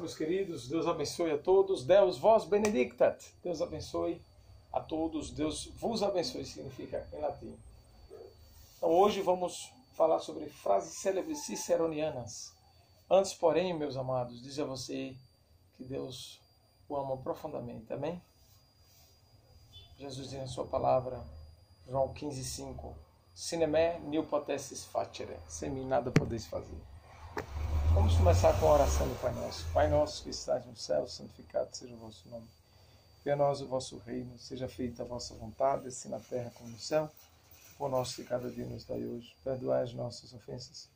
meus queridos. Deus abençoe a todos. Deus vos benedictat. Deus abençoe a todos. Deus vos abençoe significa em latim. Então hoje vamos falar sobre frases célebres ciceronianas. Antes, porém, meus amados, dizer a você que Deus o ama profundamente. Amém? Jesus diz na sua palavra, João 15,5: Sine me nil potessis facere. Sem mim nada podeis fazer. Vamos começar com a oração do Pai Nosso. Pai nosso que estás no céu, santificado seja o vosso nome. Venha a nós o vosso reino, seja feita a vossa vontade, assim na terra como no céu. O pão nosso de cada dia nos dai hoje. Perdoai as nossas ofensas,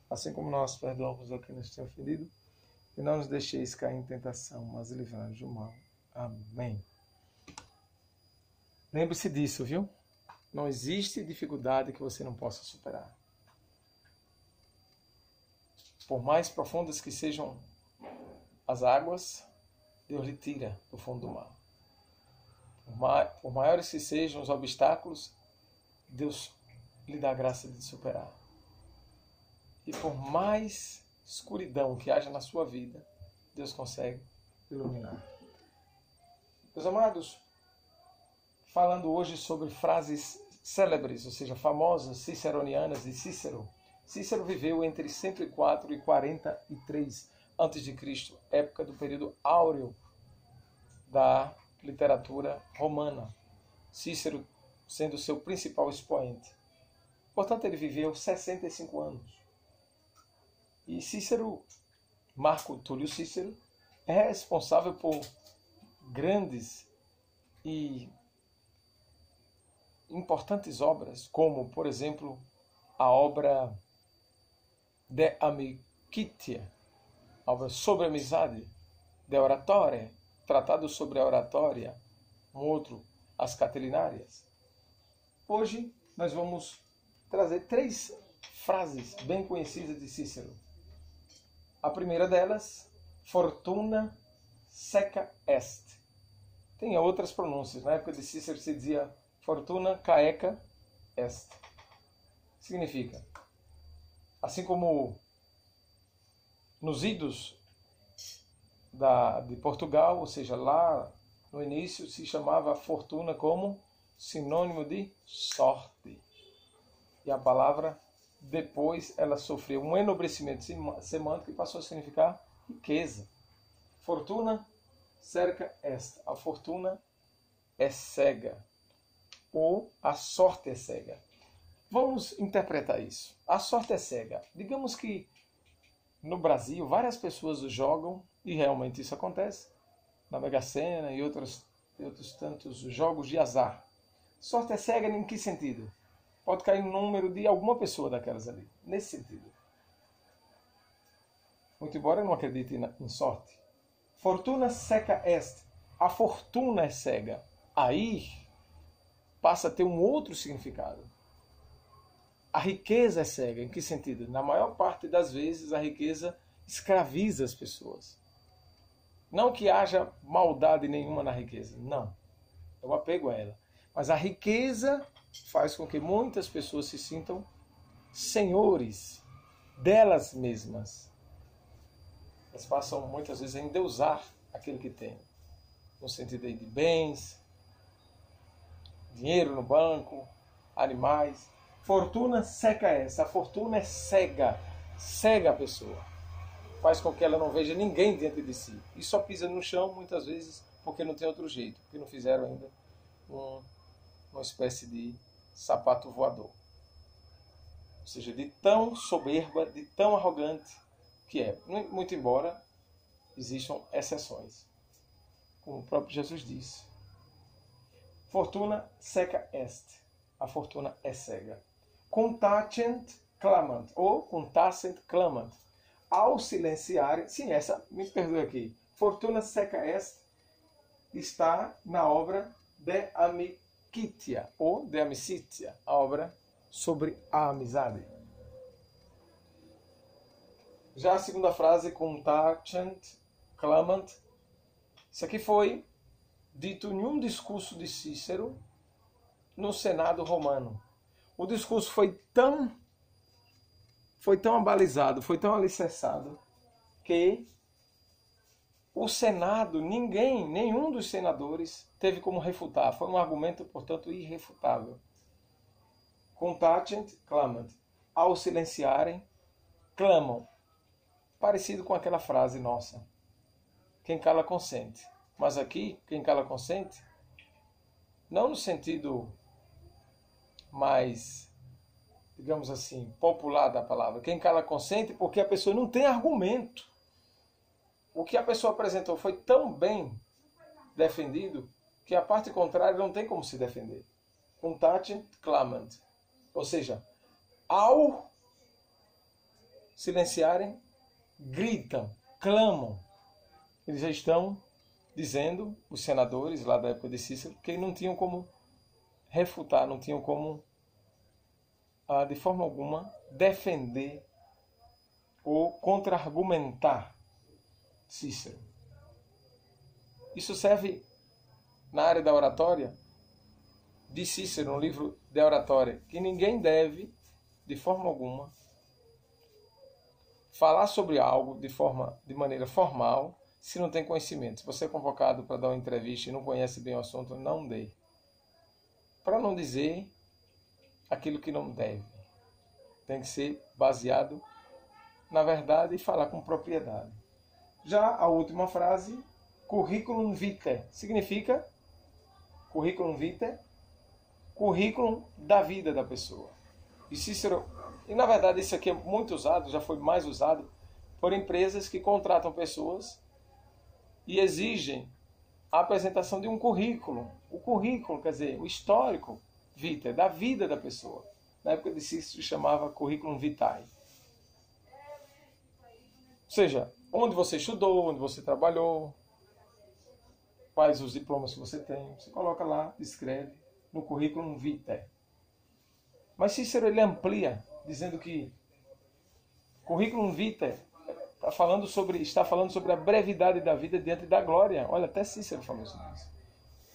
assim como nós perdoamos a quem nos tem ofendido. E não nos deixeis cair em tentação, mas livrai-nos do mal. Amém. Lembre-se disso, viu? Não existe dificuldade que você não possa superar. Por mais profundas que sejam as águas, Deus lhe tira do fundo do mar. Por maiores que sejam os obstáculos, Deus lhe dá a graça de superar. E por mais escuridão que haja na sua vida, Deus consegue iluminar. Meus amados, falando hoje sobre frases célebres, ou seja, famosas, ciceronianas de Cícero. Cícero viveu entre 104 e 43 a.C., época do período áureo da literatura romana. Cícero sendo seu principal expoente. Portanto, ele viveu 65 anos. E Cícero, Marco Túlio Cícero, é responsável por grandes e importantes obras, como, por exemplo, a obra De Amicitia, a obra sobre a amizade, De Oratore, tratado sobre a oratória, um outro, As Catilinarias. Hoje nós vamos trazer 3 frases bem conhecidas de Cícero. A primeira delas, Fortuna seca est. Tem outras pronúncias. Na época de Cícero se dizia Fortuna caeca est. Significa, assim como nos idos de Portugal, ou seja, lá no início se chamava fortuna como sinônimo de sorte. E a palavra, depois, ela sofreu um enobrecimento semântico e passou a significar riqueza. Fortuna cerca est. A fortuna é cega. Ou a sorte é cega. Vamos interpretar isso. A sorte é cega. Digamos que no Brasil várias pessoas jogam, e realmente isso acontece, na Mega Sena e outros tantos jogos de azar. Sorte é cega em que sentido? Pode cair no número de alguma pessoa daquelas ali. Nesse sentido. Muito embora eu não acredite em sorte. Fortuna seca est. A fortuna é cega. Aí passa a ter um outro significado. A riqueza é cega. Em que sentido? Na maior parte das vezes a riqueza escraviza as pessoas. Não que haja maldade nenhuma na riqueza. Não. É o apego a ela. Mas a riqueza faz com que muitas pessoas se sintam senhores delas mesmas. Elas passam muitas vezes a endeusar aquilo que têm. No sentido de bens, dinheiro no banco, animais. Fortuna seca essa. A fortuna é cega. Cega a pessoa. Faz com que ela não veja ninguém dentro de si. E só pisa no chão, muitas vezes, porque não tem outro jeito. Porque não fizeram ainda uma espécie de sapato voador. Ou seja, de tão soberba, de tão arrogante que é. Muito embora existam exceções. Como o próprio Jesus disse. Fortuna seca est. A fortuna é cega. Contacent clamant. Ou contacent clamant. Ao silenciar... Sim, essa, me perdoe aqui. Fortuna seca est está na obra De Amicitia. Ou De Amicitia. A obra sobre a amizade. Já a segunda frase, contacent clamant. Isso aqui foi dito em um discurso de Cícero no Senado romano. O discurso foi tão abalizado, foi tão alicerçado, que o Senado, nenhum dos senadores teve como refutar. Foi um argumento, portanto, irrefutável. Contacient, clamant. Ao silenciarem, clamam. Parecido com aquela frase nossa. Quem cala consente. Mas aqui, quem cala consente, não no sentido mais, digamos assim, popular da palavra. Quem cala consente porque a pessoa não tem argumento. O que a pessoa apresentou foi tão bem defendido que a parte contrária não tem como se defender. Contacient, clamant. Ou seja, ao silenciarem, gritam, clamam. Eles já estão dizendo, os senadores lá da época de Cícero, que não tinham como refutar, não tinham como, de forma alguma, defender ou contra-argumentar Cícero. Isso serve na área da oratória, de Cícero, no livro de oratória, que ninguém deve, de forma alguma, falar sobre algo de maneira formal, se não tem conhecimento. Se você é convocado para dar uma entrevista e não conhece bem o assunto, não dê. Para não dizer aquilo que não deve. Tem que ser baseado na verdade e falar com propriedade. Já a última frase, curriculum vitae, significa curriculum vitae, currículo da vida da pessoa. E Cícero, e na verdade isso aqui é muito usado, já foi mais usado por empresas que contratam pessoas e exigem a apresentação de um currículo. O currículo, quer dizer, o histórico vitae, da vida da pessoa. Na época de Cícero chamava curriculum vitae. Ou seja, onde você estudou, onde você trabalhou, quais os diplomas que você tem. Você coloca lá, escreve no currículum vitae. Mas Cícero ele amplia, dizendo que currículum vitae está falando sobre a brevidade da vida diante da glória. Olha, até Cícero falou sobre isso.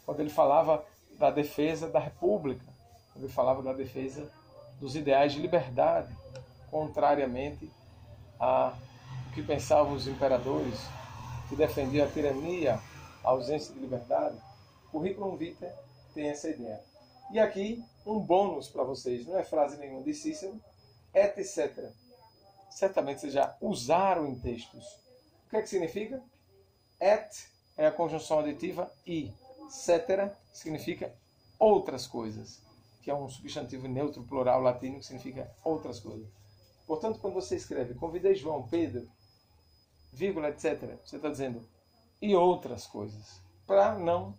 Quando ele falava da defesa da república, quando ele falava da defesa dos ideais de liberdade, contrariamente a o que pensavam os imperadores, que defendiam a tirania, a ausência de liberdade. Currículum vitae tem essa ideia. E aqui, um bônus para vocês, não é frase nenhuma de Cícero, etc. Certamente vocês já usaram em textos. O que é que significa? Et é a conjunção aditiva e cetera significa outras coisas, que é um substantivo neutro plural latino que significa outras coisas. Portanto, quando você escreve, convidei João, Pedro, vírgula, etc., você está dizendo e outras coisas, para não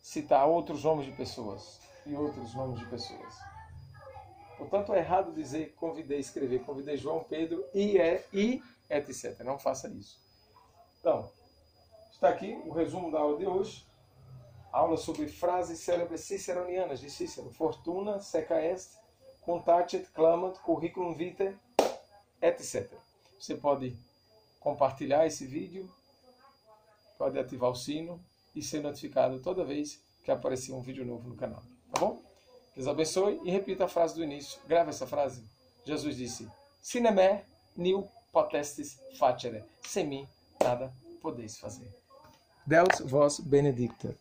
citar outros nomes de pessoas e outros nomes de pessoas. Portanto, é errado dizer escrever convidei João, Pedro e etc. Não faça isso. Então, está aqui o resumo da aula de hoje. Aula sobre frases célebres ciceronianas de Cícero. Fortuna, seca est, contacet, clamant, curriculum vitae, etc. Você pode compartilhar esse vídeo, pode ativar o sino e ser notificado toda vez que aparecer um vídeo novo no canal. Tá bom? Deus abençoe e repita a frase do início. Grava essa frase. Jesus disse: Sine me nil potestis facere. Sem mim nada podeis fazer. Deus vos benedictat.